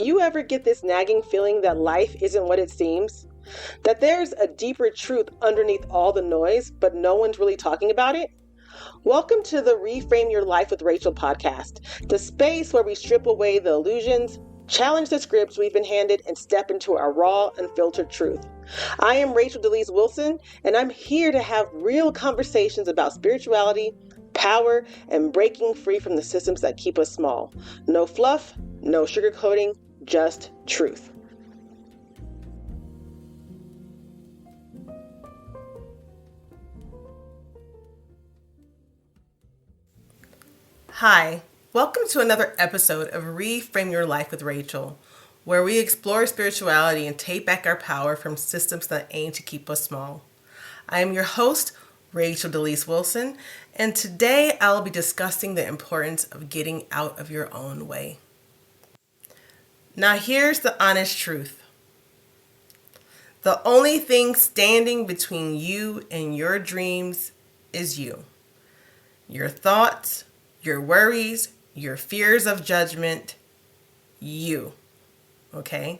You ever get this nagging feeling that life isn't what it seems? That there's a deeper truth underneath all the noise, but no one's really talking about it? Welcome to the Reframe Your Life with Rachel podcast, the space where we strip away the illusions, challenge the scripts we've been handed, and step into our raw, unfiltered truth. I am Rachel DeLise Wilson, and I'm here to have real conversations about spirituality, power, and breaking free from the systems that keep us small. No fluff, no sugarcoating, just truth. Hi, welcome to another episode of Reframe Your Life with Rachel, where we explore spirituality and take back our power from systems that aim to keep us small. I am your host, Rachel DeLise Wilson, and today I'll be discussing the importance of getting out of your own way. Now here's the honest truth. The only thing standing between you and your dreams is you. Your thoughts, your worries, your fears of judgment, you. Okay?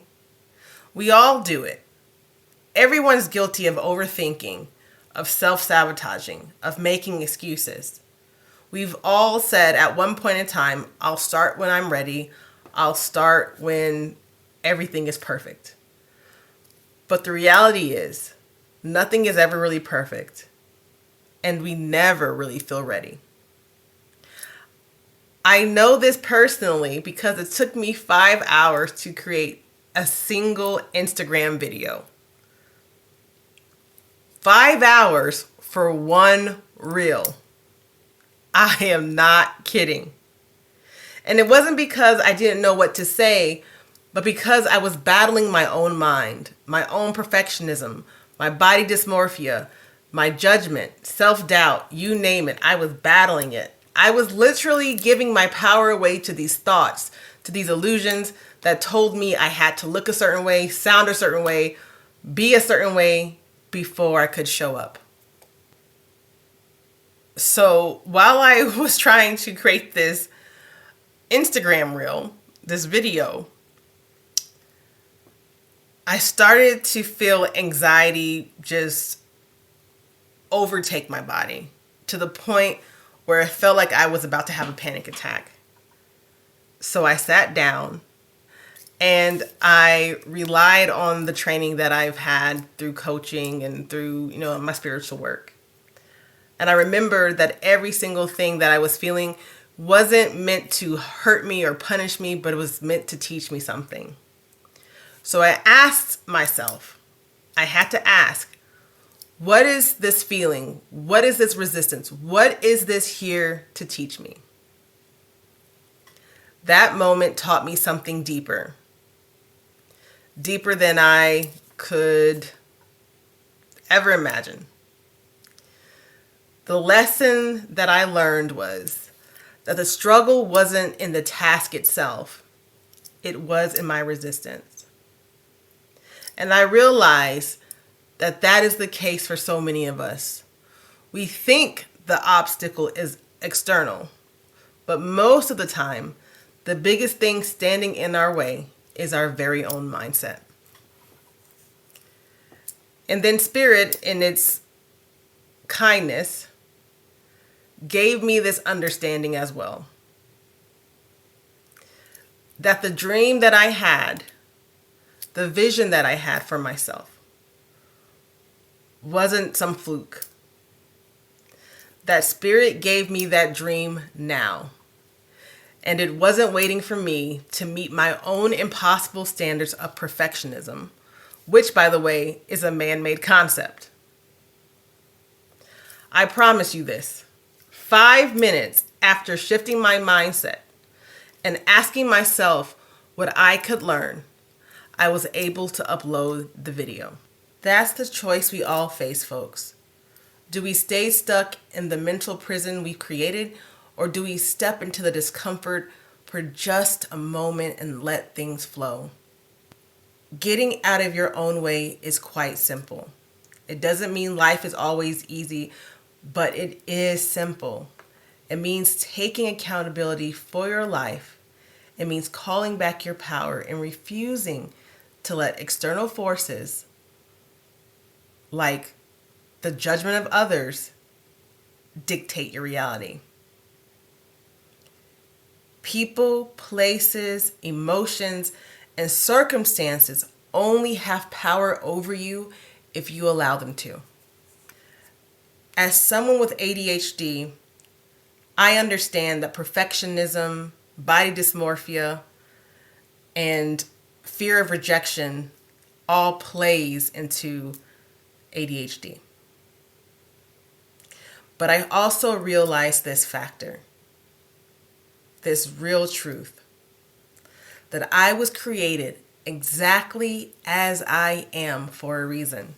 We all do it. Everyone's guilty of overthinking, of self-sabotaging, of making excuses. We've all said at one point in time, I'll start when I'm ready. I'll start when everything is perfect. But the reality is, nothing is ever really perfect. And we never really feel ready. I know this personally because it took me 5 hours to create a single Instagram video. 5 hours for one reel. I am not kidding. And it wasn't because I didn't know what to say, but because I was battling my own mind, my own perfectionism, my body dysmorphia, my judgment, self-doubt, you name it. I was battling it. I was literally giving my power away to these thoughts, to these illusions that told me I had to look a certain way, sound a certain way, be a certain way before I could show up. So while I was trying to create this Instagram reel, this video, I started to feel anxiety just overtake my body to the point where it felt like I was about to have a panic attack. So I sat down and I relied on the training that I've had through coaching and through, my spiritual work. And I remember that every single thing that I was feeling wasn't meant to hurt me or punish me, but it was meant to teach me something. So I asked myself, I had to ask, what is this feeling? What is this resistance? What is this here to teach me? That moment taught me something deeper. Deeper than I could ever imagine. The lesson that I learned was that the struggle wasn't in the task itself. It was in my resistance. And I realized that is the case for so many of us. We think the obstacle is external, but most of the time, the biggest thing standing in our way is our very own mindset. And then Spirit, in its kindness, gave me this understanding as well. That the dream that I had, the vision that I had for myself, wasn't some fluke. That Spirit gave me that dream now. And it wasn't waiting for me to meet my own impossible standards of perfectionism, which, by the way, is a man-made concept. I promise you this. 5 minutes after shifting my mindset and asking myself what I could learn, I was able to upload the video. That's the choice we all face, folks. Do we stay stuck in the mental prison we created, or do we step into the discomfort for just a moment and let things flow? Getting out of your own way is quite simple. It doesn't mean life is always easy, but it is simple. It means taking accountability for your life It means calling back your power and refusing to let external forces like the judgment of others dictate your reality. People, places, emotions, and circumstances only have power over you if you allow them to. As someone with ADHD, I understand that perfectionism, body dysmorphia, and fear of rejection all plays into ADHD. But I also realize this factor, this real truth, that I was created exactly as I am for a reason.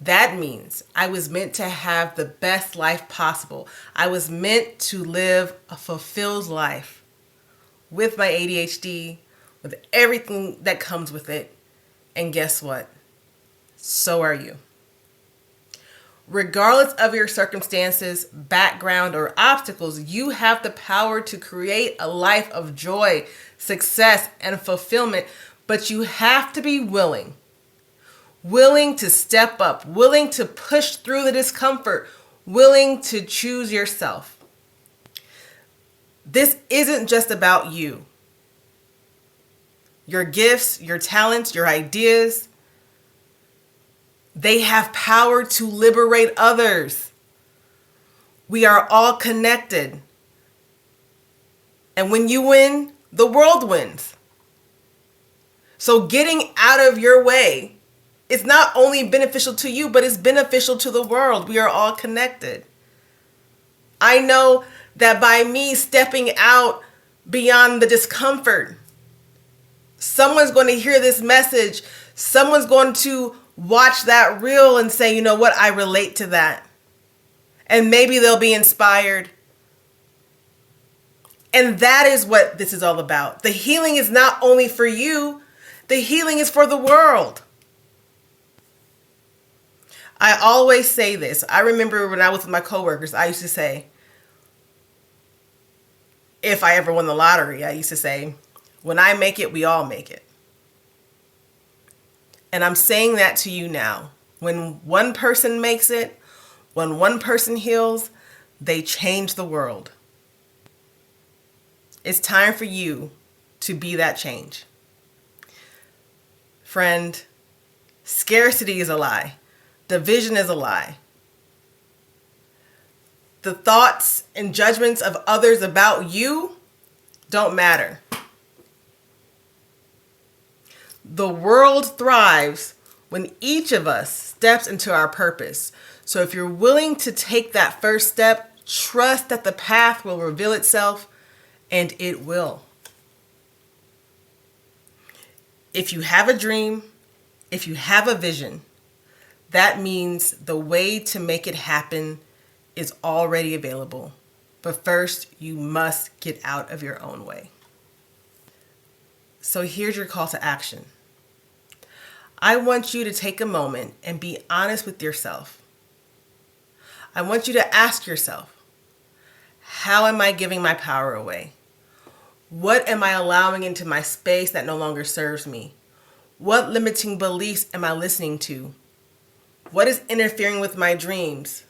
That means I was meant to have the best life possible. I was meant to live a fulfilled life with my ADHD, with everything that comes with it. And guess what? So are you. Regardless of your circumstances, background, or obstacles, you have the power to create a life of joy, success, and fulfillment. But you have to be willing to step up, willing to push through the discomfort, willing to choose yourself. This isn't just about you. Your gifts, your talents, your ideas, they have power to liberate others. We are all connected. And when you win, the world wins. So getting out of your way is not only beneficial to you, but it's beneficial to the world. We are all connected. I know that by me stepping out beyond the discomfort, someone's going to hear this message. Someone's going to watch that reel and say, you know what, I relate to that. And maybe they'll be inspired. And that is what this is all about. The healing is not only for you, the healing is for the world. I always say this. I remember when I was with my coworkers, I used to say, if I ever won the lottery, I used to say, when I make it, we all make it. And I'm saying that to you now. When one person makes it, when one person heals, they change the world. It's time for you to be that change. Friend, scarcity is a lie. Division is a lie. The thoughts and judgments of others about you don't matter. The world thrives when each of us steps into our purpose. So if you're willing to take that first step, trust that the path will reveal itself, and it will. If you have a dream, if you have a vision, that means the way to make it happen is already available. But first, you must get out of your own way. So here's your call to action. I want you to take a moment and be honest with yourself. I want you to ask yourself, how am I giving my power away? What am I allowing into my space that no longer serves me? What limiting beliefs am I listening to? What is interfering with my dreams?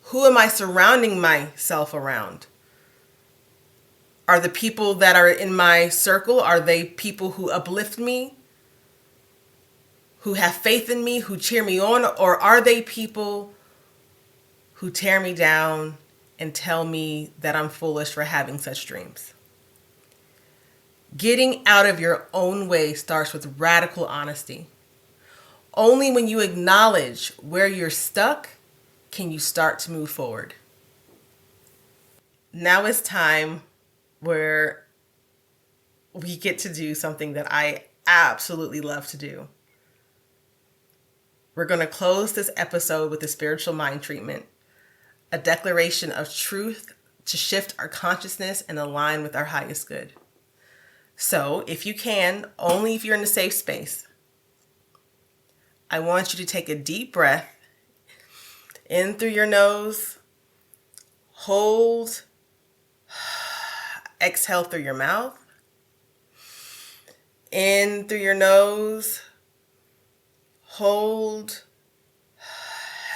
Who am I surrounding myself around? Are the people that are in my circle, are they people who uplift me, who have faith in me, who cheer me on? Or are they people who tear me down and tell me that I'm foolish for having such dreams? Getting out of your own way starts with radical honesty. Only when you acknowledge where you're stuck can you start to move forward. Now it's time where we get to do something that I absolutely love to do. We're going to close this episode with a spiritual mind treatment, a declaration of truth to shift our consciousness and align with our highest good. So, if you can, only if you're in a safe space, I want you to take a deep breath in through your nose, hold, Exhale through your mouth. In through your nose. Hold.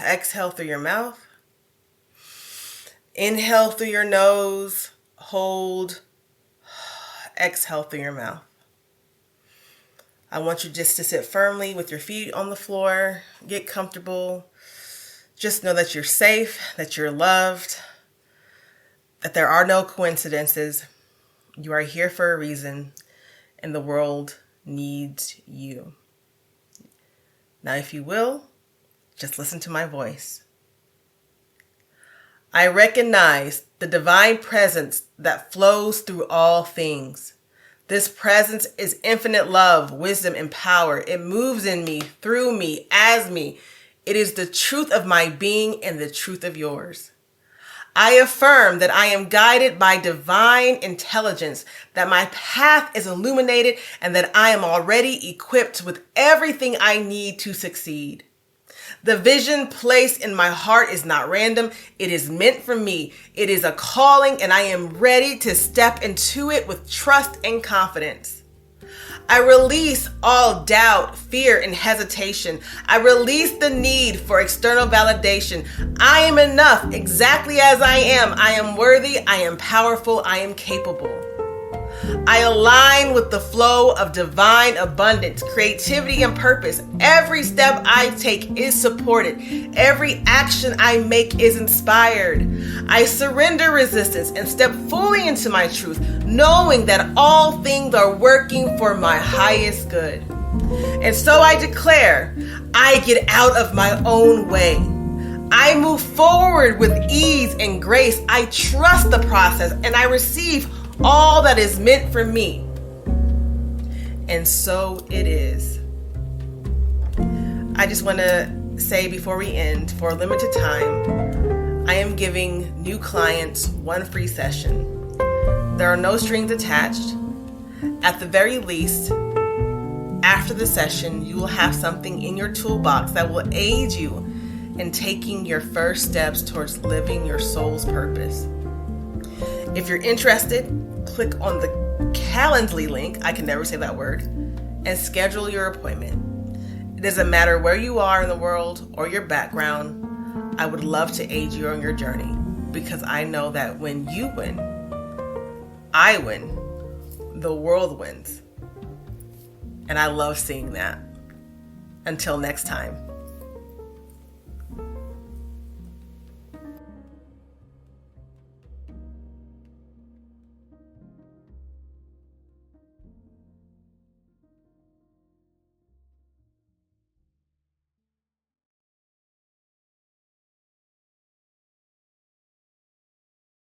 Exhale through your mouth. Inhale through your nose. Hold. Exhale through your mouth. I want you just to sit firmly with your feet on the floor. Get comfortable. Just know that you're safe, that you're loved, that there are no coincidences. You are here for a reason, and the world needs you. Now, if you will, just listen to my voice. I recognize the divine presence that flows through all things. This presence is infinite love, wisdom, and power. It moves in me, through me, as me. It is the truth of my being and the truth of yours. I affirm that I am guided by divine intelligence, that my path is illuminated, and that I am already equipped with everything I need to succeed. The vision placed in my heart is not random. It is meant for me. It is a calling, and I am ready to step into it with trust and confidence. I release all doubt, fear, and hesitation. I release the need for external validation. I am enough exactly as I am. I am worthy. I am powerful. I am capable. I align with the flow of divine abundance, creativity, and purpose. Every step I take is supported. Every action I make is inspired. I surrender resistance and step fully into my truth, knowing that all things are working for my highest good. And so I declare, I get out of my own way. I move forward with ease and grace. I trust the process and I receive all that is meant for me. And so it is. I just want to say before we end, for a limited time, I am giving new clients one free session. There are no strings attached. At the very least, after the session, you will have something in your toolbox that will aid you in taking your first steps towards living your soul's purpose. If you're interested, click on the Calendly link, I can never say that word, and schedule your appointment. It doesn't matter where you are in the world or your background. I would love to aid you on your journey, because I know that when you win, I win, the world wins. And I love seeing that. Until next time.